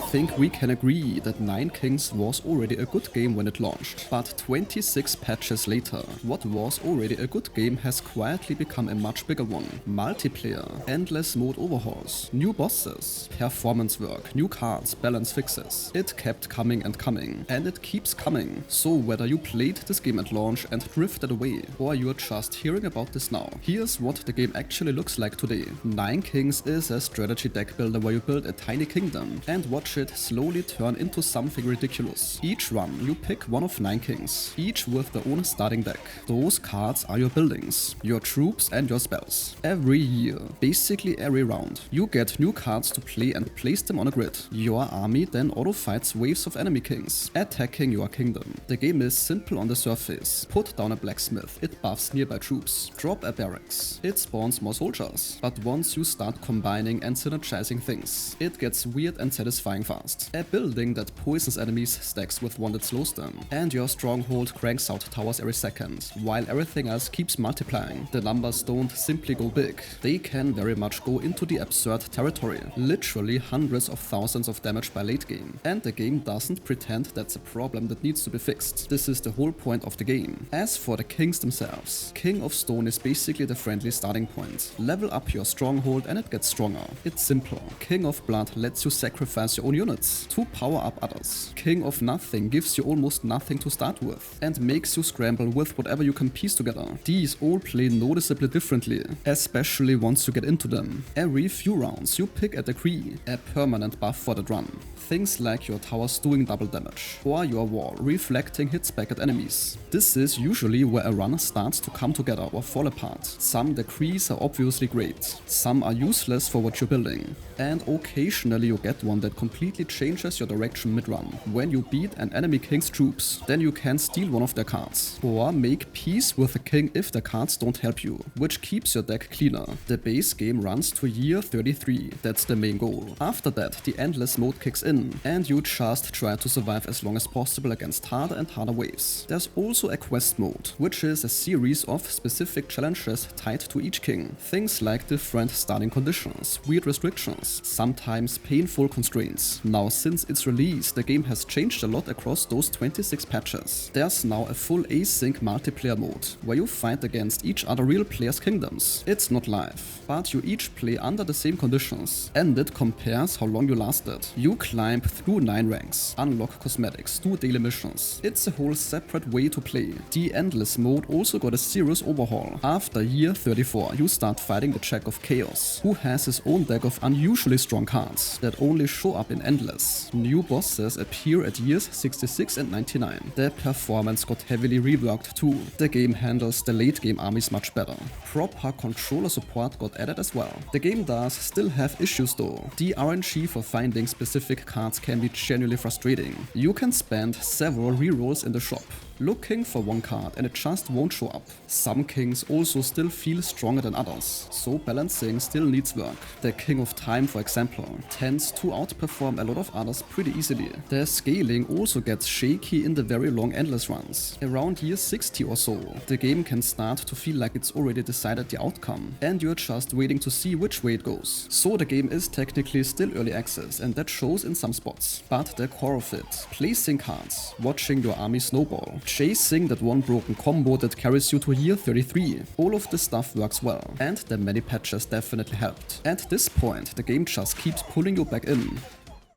think we can agree that Nine Kings was already a good game when it launched, but 26 patches later, what was already a good game has quietly become a much bigger one. Multiplayer, endless mode overhauls, new bosses, performance work, new cards, balance fixes. It kept coming and coming, and it keeps coming. So whether you played this game at launch and drifted away, or you're just hearing about this now, here's what the game actually looks like today. Nine Kings is a strategy deck builder where you build a tiny kingdom and watch it slowly turn into something ridiculous. Each run, you pick one of 9 kings, each with their own starting deck. Those cards are your buildings, your troops and your spells. Every year, basically every round, you get new cards to play and place them on a grid. Your army then auto-fights waves of enemy kings, attacking your kingdom. The game is simple on the surface. Put down a blacksmith, it buffs nearby troops. Drop a barracks, it spawns more soldiers. But once you start combining and synergizing things, it gets weird and satisfying fast. A building that poisons enemies stacks with one that slows them, and your stronghold cranks out towers every second, while everything else keeps multiplying. The numbers don't simply go big, they can very much go into the absurd territory, literally hundreds of thousands of damage by late game, and the game doesn't pretend that's a problem that needs to be fixed. This is the whole point of the game. As for the kings themselves, King of Stone is basically the friendly starting point. Level up your stronghold and it gets stronger. It's simple. King of Blood lets you sacrifice your own units to power up others. King of Nothing gives you almost nothing to start with and makes you scramble with whatever you can piece together. These all play noticeably differently, especially once you get into them. Every few rounds you pick a decree, a permanent buff for the run. Things like your towers doing double damage, or your wall reflecting hits back at enemies. This is usually where a run starts to come together or fall apart. Some decrees are obviously great, some are useless for what you're building, and occasionally you get one that completely changes your direction mid-run. When you beat an enemy king's troops, then you can steal one of their cards, or make peace with the king if the cards don't help you, which keeps your deck cleaner. The base game runs to year 33, that's the main goal. After that, the endless mode kicks in, and you just try to survive as long as possible against harder and harder waves. There's also a quest mode, which is a series of specific challenges tied to each king. Things like different starting conditions, weird restrictions, sometimes painful constraints. Now, since its release, the game has changed a lot across those 26 patches. There's now a full async multiplayer mode, where you fight against each other real players' kingdoms. It's not live, but you each play under the same conditions, and it compares how long you lasted. You climb through 9 ranks, unlock cosmetics, do daily missions. It's a whole separate way to play. The endless mode also got a serious overhaul. After year 34, you start fighting the Jack of Chaos, who has his own deck of unusually strong cards that only show up in endless. New bosses appear at years 66 and 99. The performance got heavily reworked too. The game handles the late game armies much better. Proper controller support got added as well. The game does still have issues though. The RNG for finding specific cards can be genuinely frustrating. You can spend several rerolls in the shop, looking for one card and it just won't show up. Some kings also still feel stronger than others, so balancing still needs work. The King of Time, for example, tends to outperform a lot of others pretty easily. The scaling also gets shaky in the very long endless runs. Around year 60 or so, the game can start to feel like it's already decided the outcome, and you're just waiting to see which way it goes. So the game is technically still early access, and that shows in some spots. But the core of it, placing cards, watching your army snowball, chasing that one broken combo that carries you to year 33. All of this stuff works well, and the many patches definitely helped. At this point, the game just keeps pulling you back in.